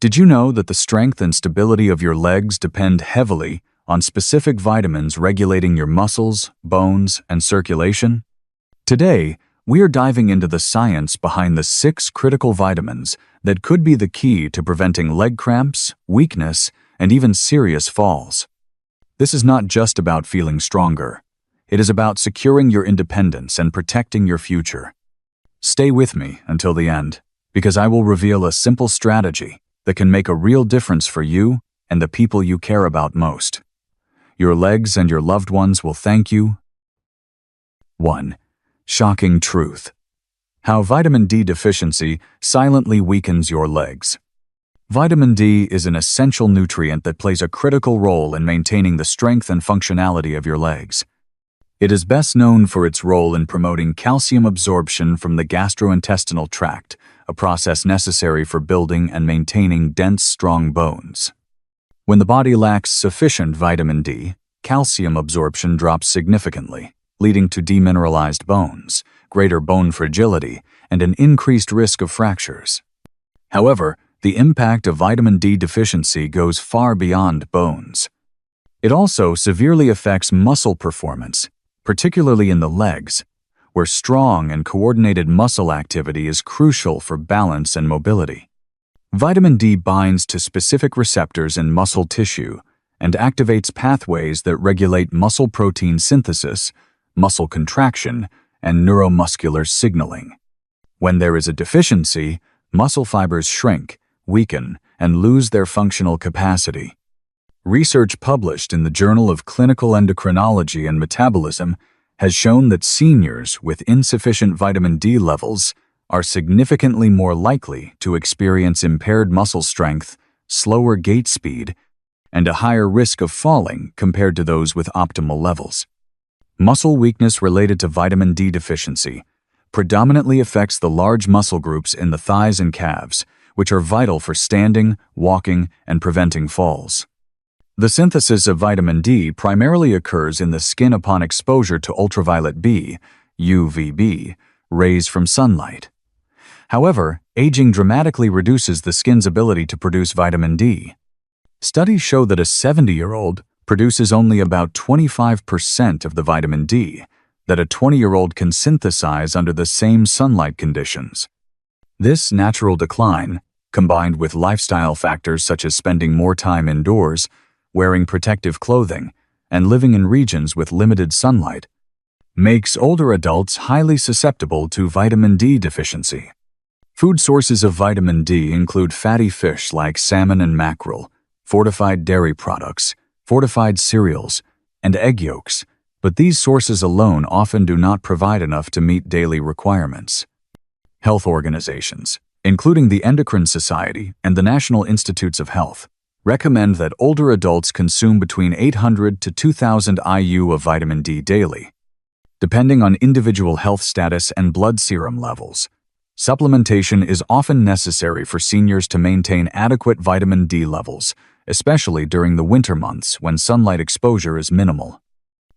Did you know that the strength and stability of your legs depend heavily on specific vitamins regulating your muscles, bones, and circulation? Today, we are diving into the science behind the 6 critical vitamins that could be the key to preventing leg cramps, weakness, and even serious falls. This is not just about feeling stronger. It is about securing your independence and protecting your future. Stay with me until the end, because I will reveal a simple strategy that can make a real difference for you and the people you care about most. Your legs and your loved ones will thank you. 1. Shocking truth. How vitamin D deficiency silently weakens your legs. Vitamin D is an essential nutrient that plays a critical role in maintaining the strength and functionality of your legs. It is best known for its role in promoting calcium absorption from the gastrointestinal tract, a process necessary for building and maintaining dense, strong bones. When the body lacks sufficient vitamin D, calcium absorption drops significantly, leading to demineralized bones, greater bone fragility, and an increased risk of fractures. However, the impact of vitamin D deficiency goes far beyond bones. It also severely affects muscle performance, particularly in the legs, where strong and coordinated muscle activity is crucial for balance and mobility. Vitamin D binds to specific receptors in muscle tissue and activates pathways that regulate muscle protein synthesis, muscle contraction, and neuromuscular signaling. When there is a deficiency, muscle fibers shrink, weaken, and lose their functional capacity. Research published in the Journal of Clinical Endocrinology and Metabolism has shown that seniors with insufficient vitamin D levels are significantly more likely to experience impaired muscle strength, slower gait speed, and a higher risk of falling compared to those with optimal levels. Muscle weakness related to vitamin D deficiency predominantly affects the large muscle groups in the thighs and calves, which are vital for standing, walking, and preventing falls. The synthesis of vitamin D primarily occurs in the skin upon exposure to ultraviolet B, UVB, rays from sunlight. However, aging dramatically reduces the skin's ability to produce vitamin D. Studies show that a 70-year-old produces only about 25% of the vitamin D that a 20-year-old can synthesize under the same sunlight conditions. This natural decline, combined with lifestyle factors such as spending more time indoors, wearing protective clothing, and living in regions with limited sunlight, makes older adults highly susceptible to vitamin D deficiency. Food sources of vitamin D include fatty fish like salmon and mackerel, fortified dairy products, fortified cereals, and egg yolks, but these sources alone often do not provide enough to meet daily requirements. Health organizations, including the Endocrine Society and the National Institutes of Health, recommend that older adults consume between 800 to 2,000 IU of vitamin D daily. Depending on individual health status and blood serum levels, supplementation is often necessary for seniors to maintain adequate vitamin D levels, especially during the winter months when sunlight exposure is minimal.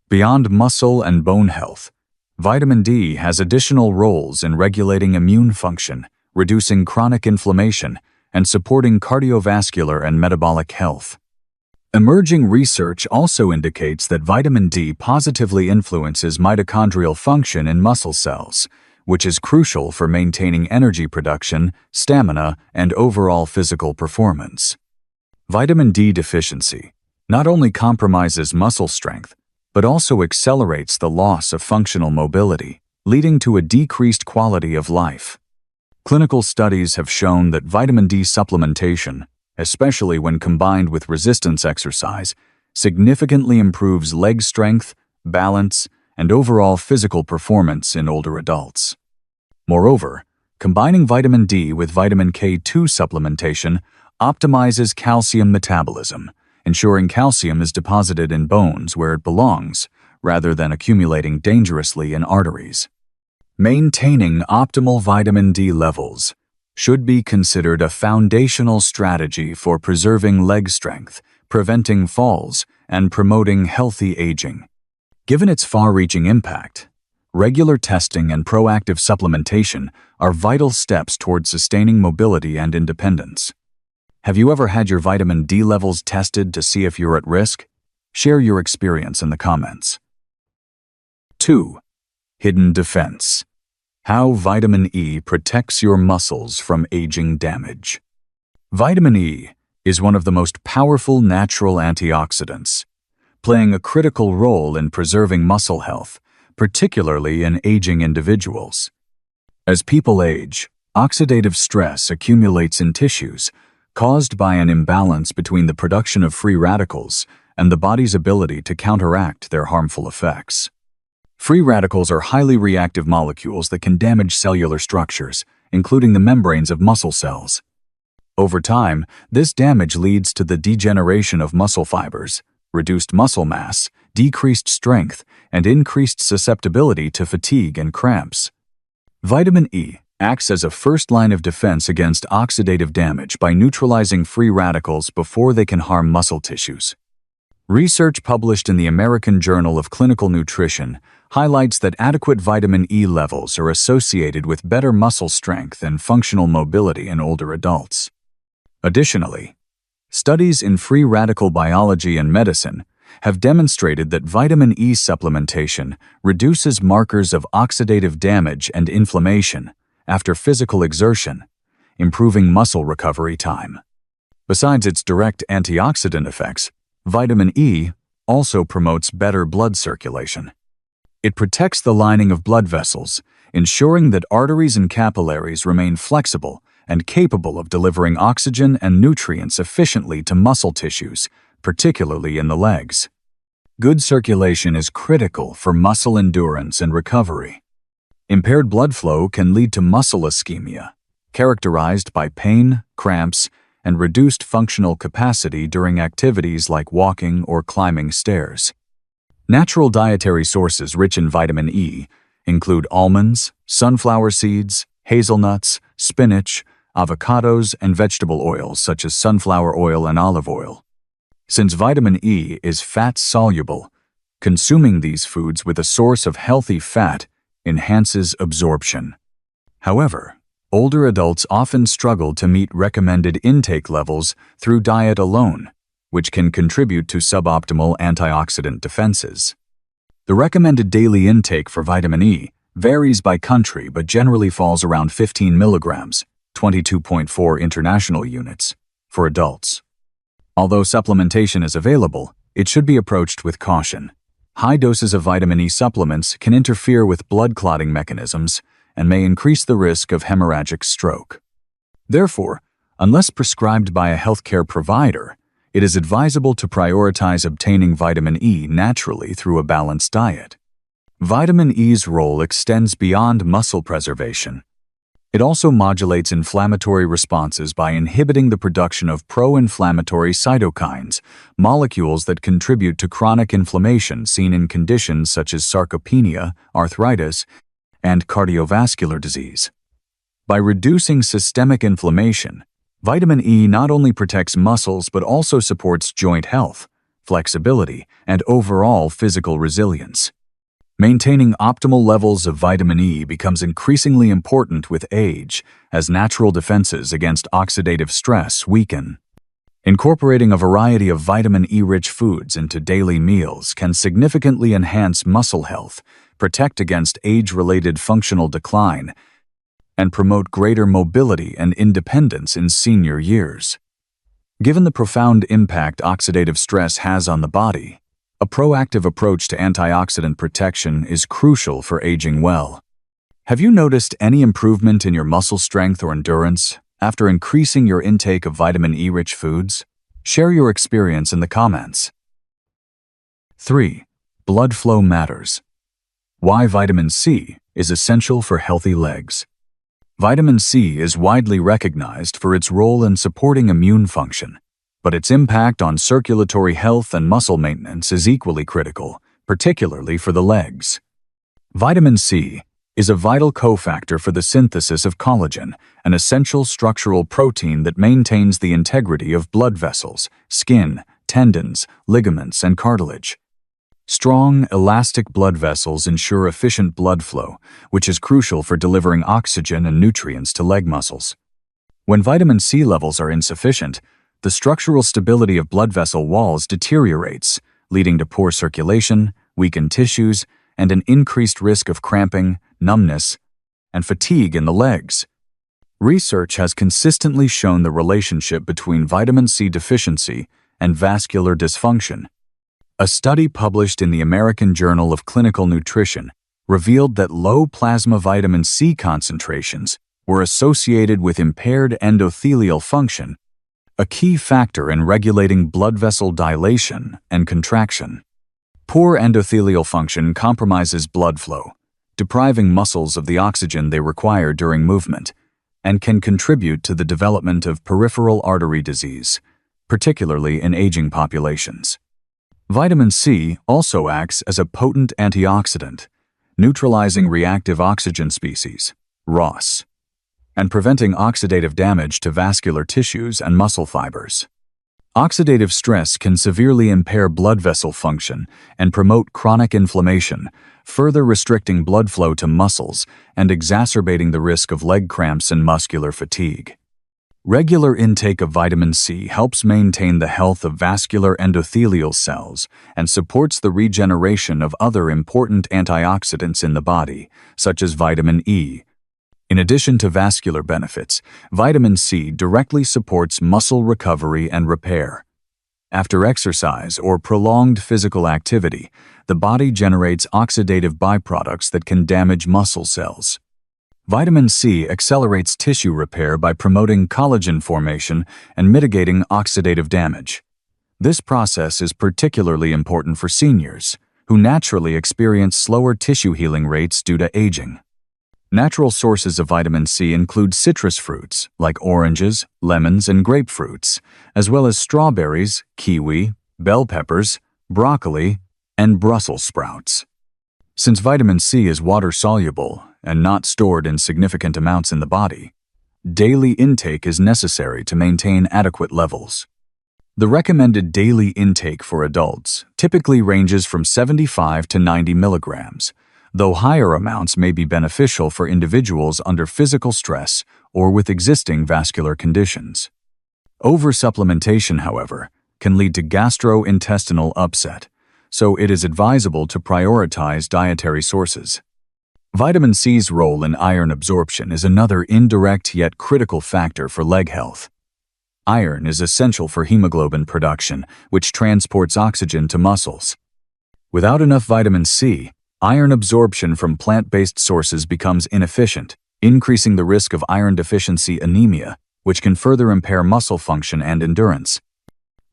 Beyond muscle and bone health, vitamin D has additional roles in regulating immune function, reducing chronic inflammation, and supporting cardiovascular and metabolic health. Emerging research also indicates that vitamin D positively influences mitochondrial function in muscle cells, which is crucial for maintaining energy production, stamina, and overall physical performance. Vitamin D deficiency not only compromises muscle strength, but also accelerates the loss of functional mobility, leading to a decreased quality of life. Clinical studies have shown that vitamin D supplementation, especially when combined with resistance exercise, significantly improves leg strength, balance, and overall physical performance in older adults. Moreover, combining vitamin D with vitamin K2 supplementation optimizes calcium metabolism, ensuring calcium is deposited in bones where it belongs, rather than accumulating dangerously in arteries. Maintaining optimal vitamin D levels should be considered a foundational strategy for preserving leg strength, preventing falls, and promoting healthy aging. Given its far-reaching impact, regular testing and proactive supplementation are vital steps toward sustaining mobility and independence. Have you ever had your vitamin D levels tested to see if you're at risk? Share your experience in the comments. 2. Hidden defense. How vitamin E protects your muscles from aging damage. Vitamin E is one of the most powerful natural antioxidants, playing a critical role in preserving muscle health, particularly in aging individuals. As people age, oxidative stress accumulates in tissues, caused by an imbalance between the production of free radicals and the body's ability to counteract their harmful effects. Free radicals are highly reactive molecules that can damage cellular structures, including the membranes of muscle cells. Over time, this damage leads to the degeneration of muscle fibers, reduced muscle mass, decreased strength, and increased susceptibility to fatigue and cramps. Vitamin E acts as a first line of defense against oxidative damage by neutralizing free radicals before they can harm muscle tissues. Research published in the American Journal of Clinical Nutrition highlights that adequate vitamin E levels are associated with better muscle strength and functional mobility in older adults. Additionally, studies in free radical biology and medicine have demonstrated that vitamin E supplementation reduces markers of oxidative damage and inflammation after physical exertion, improving muscle recovery time. Besides its direct antioxidant effects, vitamin E also promotes better blood circulation. It protects the lining of blood vessels, ensuring that arteries and capillaries remain flexible and capable of delivering oxygen and nutrients efficiently to muscle tissues, particularly in the legs. Good circulation is critical for muscle endurance and recovery. Impaired blood flow can lead to muscle ischemia, characterized by pain, cramps, and reduced functional capacity during activities like walking or climbing stairs. Natural dietary sources rich in vitamin E include almonds, sunflower seeds, hazelnuts, spinach, avocados, and vegetable oils such as sunflower oil and olive oil. Since vitamin E is fat-soluble, consuming these foods with a source of healthy fat enhances absorption. However, older adults often struggle to meet recommended intake levels through diet alone, which can contribute to suboptimal antioxidant defenses. The recommended daily intake for vitamin E varies by country but generally falls around 15 milligrams, 22.4 international units, for adults. Although supplementation is available, it should be approached with caution. High doses of vitamin E supplements can interfere with blood clotting mechanisms and may increase the risk of hemorrhagic stroke. Therefore, unless prescribed by a healthcare provider, it is advisable to prioritize obtaining vitamin E naturally through a balanced diet. Vitamin E's role extends beyond muscle preservation. It also modulates inflammatory responses by inhibiting the production of pro-inflammatory cytokines, molecules that contribute to chronic inflammation seen in conditions such as sarcopenia, arthritis, and cardiovascular disease. By reducing systemic inflammation, vitamin E not only protects muscles but also supports joint health, flexibility, and overall physical resilience. Maintaining optimal levels of vitamin E becomes increasingly important with age as natural defenses against oxidative stress weaken. Incorporating a variety of vitamin E-rich foods into daily meals can significantly enhance muscle health, protect against age-related functional decline, and promote greater mobility and independence in senior years. Given the profound impact oxidative stress has on the body, a proactive approach to antioxidant protection is crucial for aging well. Have you noticed any improvement in your muscle strength or endurance after increasing your intake of vitamin E-rich foods? Share your experience in the comments. 3. Blood flow matters. Why vitamin C is essential for healthy legs. Vitamin C is widely recognized for its role in supporting immune function, but its impact on circulatory health and muscle maintenance is equally critical, particularly for the legs. Vitamin C is a vital cofactor for the synthesis of collagen, an essential structural protein that maintains the integrity of blood vessels, skin, tendons, ligaments, and cartilage. Strong, elastic blood vessels ensure efficient blood flow, which is crucial for delivering oxygen and nutrients to leg muscles. When vitamin C levels are insufficient, the structural stability of blood vessel walls deteriorates, leading to poor circulation, weakened tissues, and an increased risk of cramping, numbness, and fatigue in the legs. Research has consistently shown the relationship between vitamin C deficiency and vascular dysfunction. A study published in the American Journal of Clinical Nutrition revealed that low plasma vitamin C concentrations were associated with impaired endothelial function, a key factor in regulating blood vessel dilation and contraction. Poor endothelial function compromises blood flow, depriving muscles of the oxygen they require during movement, and can contribute to the development of peripheral artery disease, particularly in aging populations. Vitamin C also acts as a potent antioxidant, neutralizing reactive oxygen species, ROS, and preventing oxidative damage to vascular tissues and muscle fibers. Oxidative stress can severely impair blood vessel function and promote chronic inflammation, further restricting blood flow to muscles and exacerbating the risk of leg cramps and muscular fatigue. Regular intake of vitamin C helps maintain the health of vascular endothelial cells and supports the regeneration of other important antioxidants in the body, such as vitamin E. In addition to vascular benefits, vitamin C directly supports muscle recovery and repair. After exercise or prolonged physical activity, the body generates oxidative byproducts that can damage muscle cells. Vitamin C accelerates tissue repair by promoting collagen formation and mitigating oxidative damage. This process is particularly important for seniors, who naturally experience slower tissue healing rates due to aging. Natural sources of vitamin C include citrus fruits like oranges, lemons, and grapefruits, as well as strawberries, kiwi, bell peppers, broccoli, and Brussels sprouts. Since vitamin C is water-soluble and not stored in significant amounts in the body, daily intake is necessary to maintain adequate levels. The recommended daily intake for adults typically ranges from 75 to 90 milligrams, though higher amounts may be beneficial for individuals under physical stress or with existing vascular conditions. Oversupplementation, however, can lead to gastrointestinal upset, so it is advisable to prioritize dietary sources. Vitamin C's role in iron absorption is another indirect yet critical factor for leg health. Iron is essential for hemoglobin production, which transports oxygen to muscles. Without enough vitamin C, iron absorption from plant-based sources becomes inefficient, increasing the risk of iron deficiency anemia, which can further impair muscle function and endurance.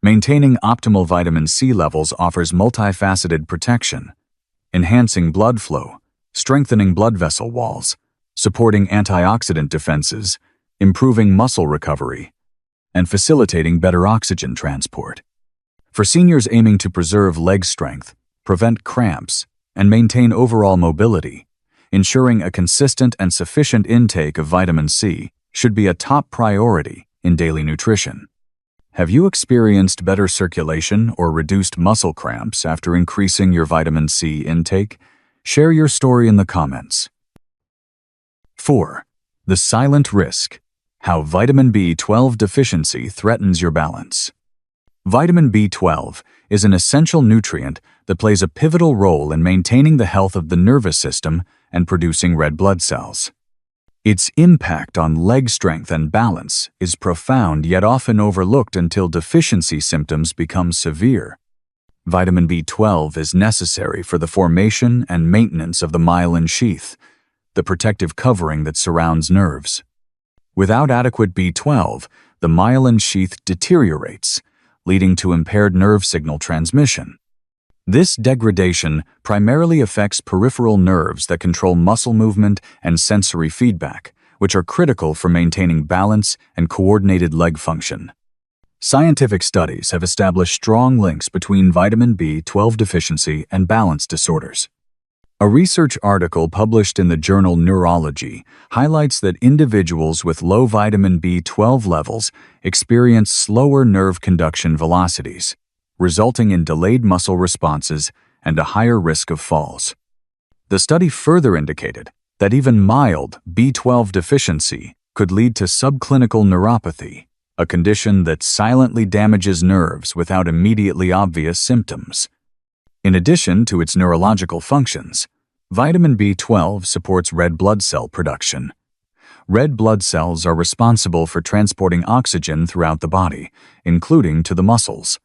Maintaining optimal vitamin C levels offers multifaceted protection, enhancing blood flow, strengthening blood vessel walls, supporting antioxidant defenses, improving muscle recovery, and facilitating better oxygen transport. For seniors aiming to preserve leg strength, prevent cramps, and maintain overall mobility, ensuring a consistent and sufficient intake of vitamin C should be a top priority in daily nutrition. Have you experienced better circulation or reduced muscle cramps after increasing your vitamin C intake? Share your story in the comments. 4. The silent risk: how vitamin B12 deficiency threatens your balance. Vitamin B12 is an essential nutrient that plays a pivotal role in maintaining the health of the nervous system and producing red blood cells. Its impact on leg strength and balance is profound yet often overlooked until deficiency symptoms become severe. Vitamin B12 is necessary for the formation and maintenance of the myelin sheath, the protective covering that surrounds nerves. Without adequate B12, the myelin sheath deteriorates, leading to impaired nerve signal transmission. This degradation primarily affects peripheral nerves that control muscle movement and sensory feedback, which are critical for maintaining balance and coordinated leg function. Scientific studies have established strong links between vitamin B12 deficiency and balance disorders. A research article published in the journal Neurology highlights that individuals with low vitamin B12 levels experience slower nerve conduction velocities, resulting in delayed muscle responses and a higher risk of falls. The study further indicated that even mild B12 deficiency could lead to subclinical neuropathy, a condition that silently damages nerves without immediately obvious symptoms. In addition to its neurological functions, vitamin B12 supports red blood cell production. Red blood cells are responsible for transporting oxygen throughout the body, including to the muscles.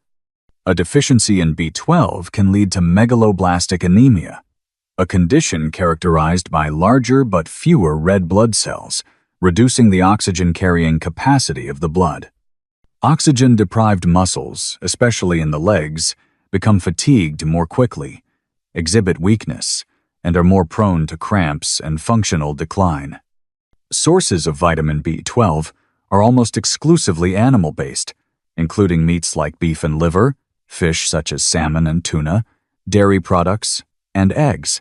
A deficiency in B12 can lead to megaloblastic anemia, a condition characterized by larger but fewer red blood cells, reducing the oxygen-carrying capacity of the blood. Oxygen-deprived muscles, especially in the legs, become fatigued more quickly, exhibit weakness, and are more prone to cramps and functional decline. Sources of vitamin B12 are almost exclusively animal-based, including meats like beef and liver, fish such as salmon and tuna, dairy products, and eggs.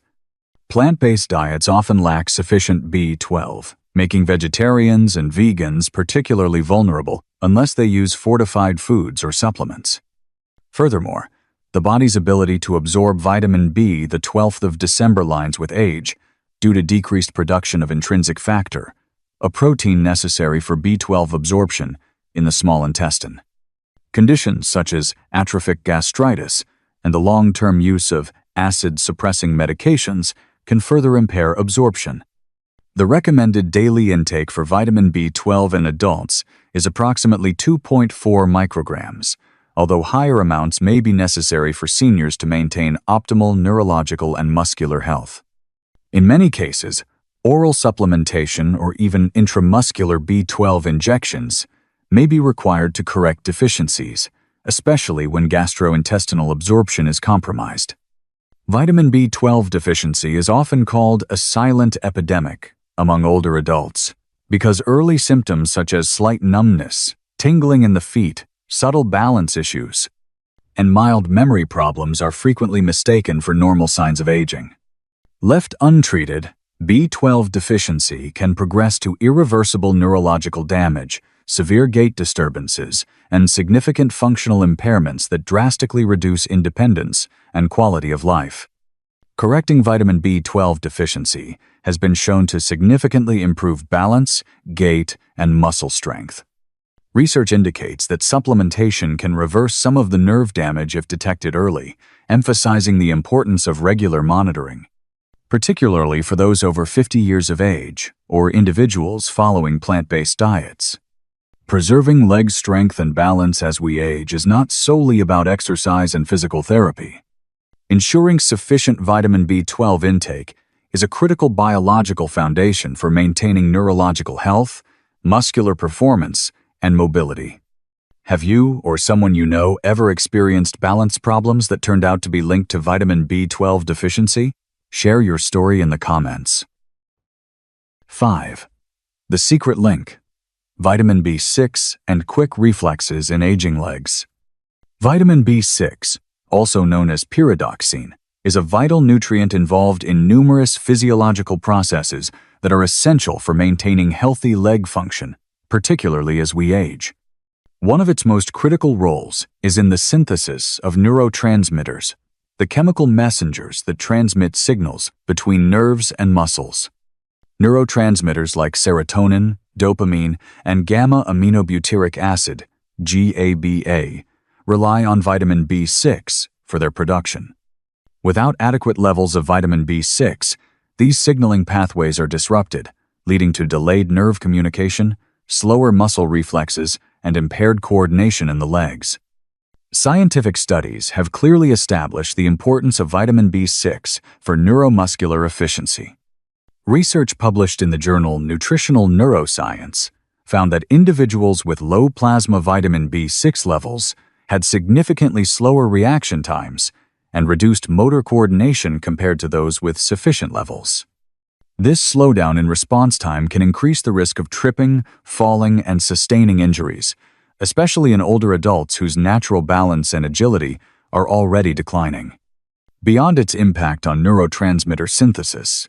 Plant-based diets often lack sufficient B12, making vegetarians and vegans particularly vulnerable unless they use fortified foods or supplements. Furthermore, the body's ability to absorb vitamin B the 12th of December lines with age due to decreased production of intrinsic factor, a protein necessary for B12 absorption in the small intestine. Conditions such as atrophic gastritis and the long-term use of acid-suppressing medications can further impair absorption. The recommended daily intake for vitamin B12 in adults is approximately 2.4 micrograms, although higher amounts may be necessary for seniors to maintain optimal neurological and muscular health. In many cases, oral supplementation or even intramuscular B12 injections may be required to correct deficiencies, especially when gastrointestinal absorption is compromised. Vitamin B12 deficiency is often called a silent epidemic among older adults because early symptoms such as slight numbness, tingling in the feet, subtle balance issues, and mild memory problems are frequently mistaken for normal signs of aging. Left untreated, B12 deficiency can progress to irreversible neurological damage, severe gait disturbances, and significant functional impairments that drastically reduce independence and quality of life. Correcting vitamin B12 deficiency has been shown to significantly improve balance, gait, and muscle strength. Research indicates that supplementation can reverse some of the nerve damage if detected early, emphasizing the importance of regular monitoring, particularly for those over 50 years of age or individuals following plant-based diets. Preserving leg strength and balance as we age is not solely about exercise and physical therapy. Ensuring sufficient vitamin B12 intake is a critical biological foundation for maintaining neurological health, muscular performance, and mobility. Have you or someone you know ever experienced balance problems that turned out to be linked to vitamin B12 deficiency? Share your story in the comments. 5. The secret link: vitamin B6 and quick reflexes in aging legs. Vitamin B6, also known as pyridoxine, is a vital nutrient involved in numerous physiological processes that are essential for maintaining healthy leg function, particularly as we age. One of its most critical roles is in the synthesis of neurotransmitters, the chemical messengers that transmit signals between nerves and muscles. Neurotransmitters like serotonin, dopamine, and gamma-aminobutyric acid, GABA, rely on vitamin B6 for their production. Without adequate levels of vitamin B6, these signaling pathways are disrupted, leading to delayed nerve communication, slower muscle reflexes, and impaired coordination in the legs. Scientific studies have clearly established the importance of vitamin B6 for neuromuscular efficiency. Research published in the journal Nutritional Neuroscience found that individuals with low plasma vitamin B6 levels had significantly slower reaction times and reduced motor coordination compared to those with sufficient levels. This slowdown in response time can increase the risk of tripping, falling, and sustaining injuries, especially in older adults whose natural balance and agility are already declining. Beyond its impact on neurotransmitter synthesis,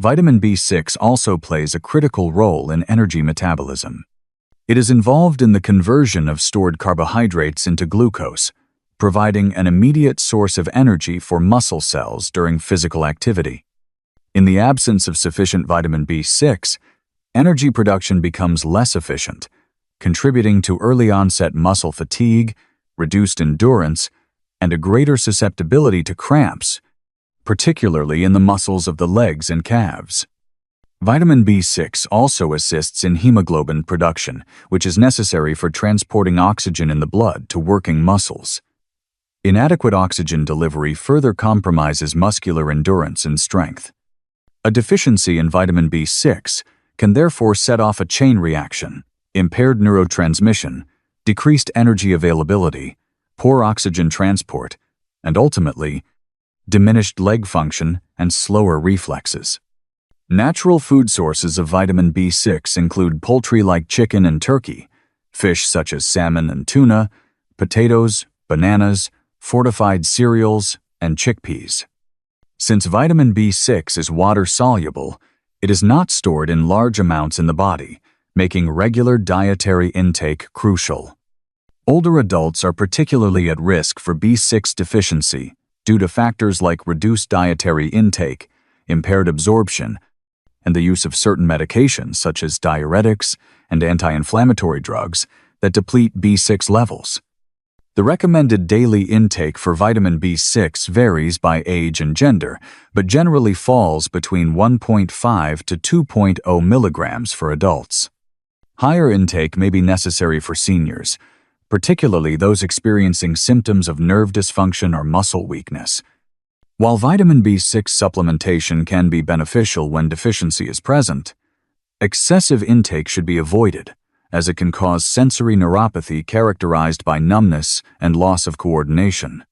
vitamin B6 also plays a critical role in energy metabolism. It is involved in the conversion of stored carbohydrates into glucose, providing an immediate source of energy for muscle cells during physical activity. In the absence of sufficient vitamin B6, energy production becomes less efficient, contributing to early-onset muscle fatigue, reduced endurance, and a greater susceptibility to cramps, particularly in the muscles of the legs and calves. Vitamin B6 also assists in hemoglobin production, which is necessary for transporting oxygen in the blood to working muscles. Inadequate oxygen delivery further compromises muscular endurance and strength. A deficiency in vitamin B6 can therefore set off a chain reaction: impaired neurotransmission, decreased energy availability, poor oxygen transport, and ultimately, diminished leg function and slower reflexes. Natural food sources of vitamin B6 include poultry like chicken and turkey, fish such as salmon and tuna, potatoes, bananas, fortified cereals, and chickpeas. Since vitamin B6 is water-soluble, it is not stored in large amounts in the body, making regular dietary intake crucial. Older adults are particularly at risk for B6 deficiency due to factors like reduced dietary intake, impaired absorption, and the use of certain medications such as diuretics and anti-inflammatory drugs that deplete B6 levels. The recommended daily intake for vitamin B6 varies by age and gender, but generally falls between 1.5 to 2.0 milligrams for adults. Higher intake may be necessary for seniors, particularly those experiencing symptoms of nerve dysfunction or muscle weakness. While vitamin B6 supplementation can be beneficial when deficiency is present, excessive intake should be avoided, as it can cause sensory neuropathy characterized by numbness and loss of coordination.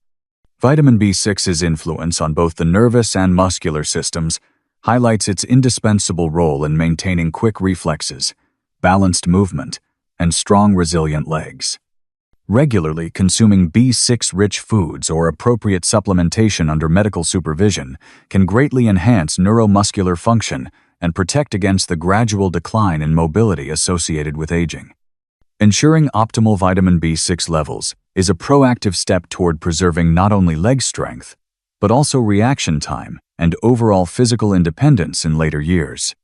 Vitamin B6's influence on both the nervous and muscular systems highlights its indispensable role in maintaining quick reflexes, balanced movement, and strong, resilient legs. Regularly consuming B6-rich foods or appropriate supplementation under medical supervision can greatly enhance neuromuscular function and protect against the gradual decline in mobility associated with aging. Ensuring optimal vitamin B6 levels is a proactive step toward preserving not only leg strength, but also reaction time and overall physical independence in later years.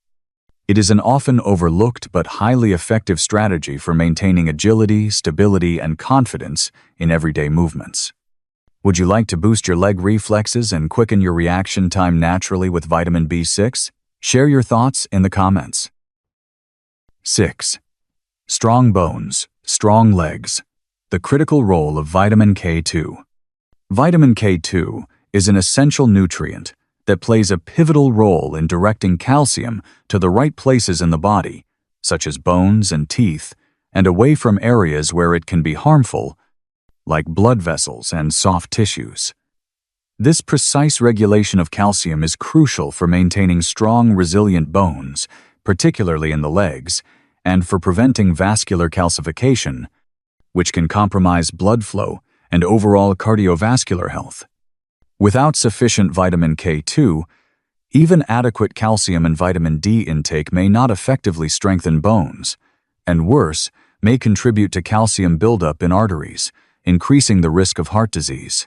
It is an often overlooked but highly effective strategy for maintaining agility, stability, and confidence in everyday movements. Would you like to boost your leg reflexes and quicken your reaction time naturally with vitamin B6? Share your thoughts in the comments. 6. Strong bones, strong legs. The critical role of vitamin K2. Vitamin K2 is an essential nutrient that plays a pivotal role in directing calcium to the right places in the body, such as bones and teeth, and away from areas where it can be harmful, like blood vessels and soft tissues. This precise regulation of calcium is crucial for maintaining strong, resilient bones, particularly in the legs, and for preventing vascular calcification, which can compromise blood flow and overall cardiovascular health. Without sufficient vitamin K2, even adequate calcium and vitamin D intake may not effectively strengthen bones, and worse, may contribute to calcium buildup in arteries, increasing the risk of heart disease.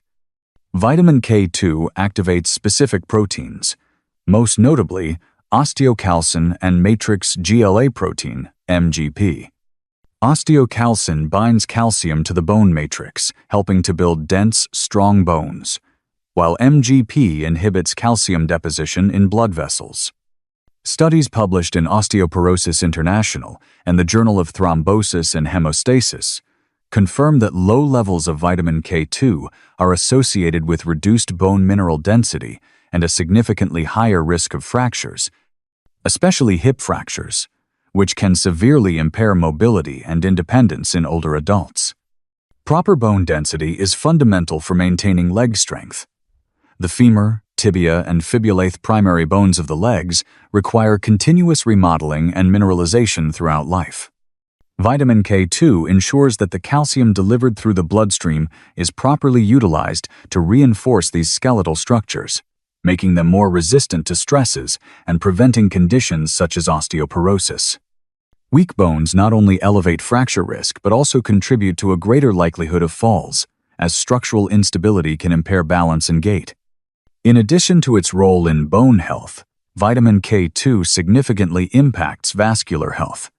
Vitamin K2 activates specific proteins, most notably osteocalcin and matrix GLA protein, MGP. Osteocalcin binds calcium to the bone matrix, helping to build dense, strong bones, while MGP inhibits calcium deposition in blood vessels. Studies published in Osteoporosis International and the Journal of Thrombosis and Hemostasis confirm that low levels of vitamin K2 are associated with reduced bone mineral density and a significantly higher risk of fractures, especially hip fractures, which can severely impair mobility and independence in older adults. Proper bone density is fundamental for maintaining leg strength. The femur, tibia, and fibulate primary bones of the legs require continuous remodeling and mineralization throughout life. Vitamin K2 ensures that the calcium delivered through the bloodstream is properly utilized to reinforce these skeletal structures, making them more resistant to stresses and preventing conditions such as osteoporosis. Weak bones not only elevate fracture risk but also contribute to a greater likelihood of falls, as structural instability can impair balance and gait. In addition to its role in bone health, vitamin K2 significantly impacts vascular health.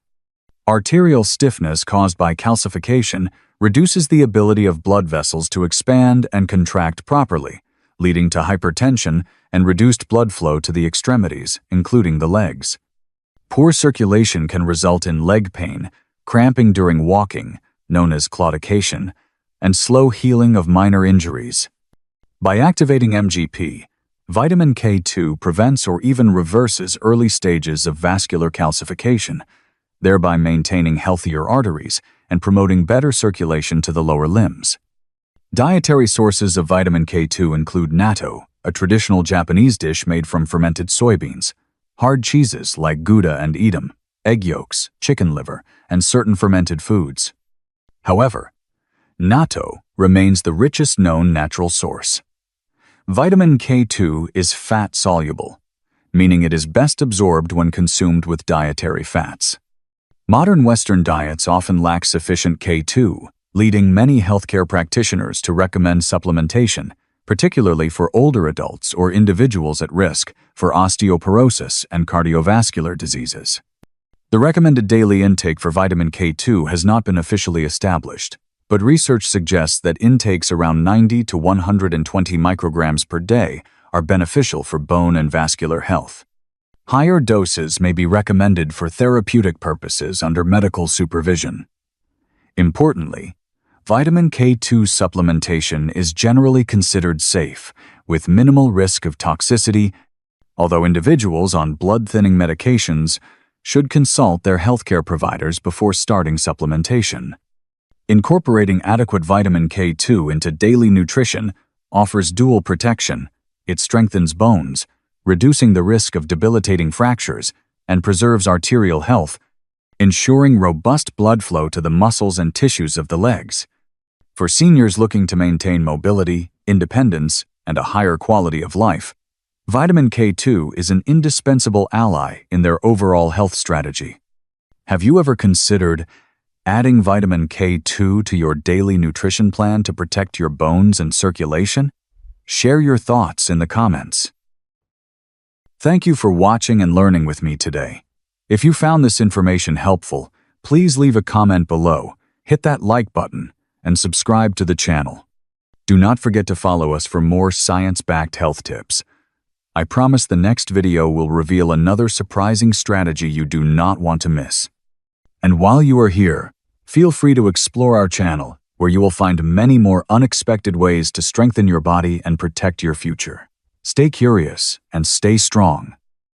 Arterial stiffness caused by calcification reduces the ability of blood vessels to expand and contract properly, leading to hypertension and reduced blood flow to the extremities, including the legs. Poor circulation can result in leg pain, cramping during walking, known as claudication, and slow healing of minor injuries. By activating MGP, vitamin K2 prevents or even reverses early stages of vascular calcification, thereby maintaining healthier arteries and promoting better circulation to the lower limbs. Dietary sources of vitamin K2 include natto, a traditional Japanese dish made from fermented soybeans, hard cheeses like Gouda and Edam, egg yolks, chicken liver, and certain fermented foods. However, natto remains the richest known natural source. Vitamin K2 is fat-soluble, meaning it is best absorbed when consumed with dietary fats. Modern Western diets often lack sufficient K2, leading many healthcare practitioners to recommend supplementation, particularly for older adults or individuals at risk for osteoporosis and cardiovascular diseases. The recommended daily intake for vitamin K2 has not been officially established, but research suggests that intakes around 90 to 120 micrograms per day are beneficial for bone and vascular health. Higher doses may be recommended for therapeutic purposes under medical supervision. Importantly, vitamin K2 supplementation is generally considered safe, with minimal risk of toxicity, although individuals on blood-thinning medications should consult their healthcare providers before starting supplementation. Incorporating adequate vitamin K2 into daily nutrition offers dual protection. It strengthens bones, reducing the risk of debilitating fractures, and preserves arterial health, ensuring robust blood flow to the muscles and tissues of the legs. For seniors looking to maintain mobility, independence, and a higher quality of life, vitamin K2 is an indispensable ally in their overall health strategy. Have you ever considered adding vitamin K2 to your daily nutrition plan to protect your bones and circulation? Share your thoughts in the comments. Thank you for watching and learning with me today. If you found this information helpful, please leave a comment below, hit that like button, and subscribe to the channel. Do not forget to follow us for more science-backed health tips. I promise the next video will reveal another surprising strategy you do not want to miss. And while you are here, feel free to explore our channel, where you will find many more unexpected ways to strengthen your body and protect your future. Stay curious and stay strong.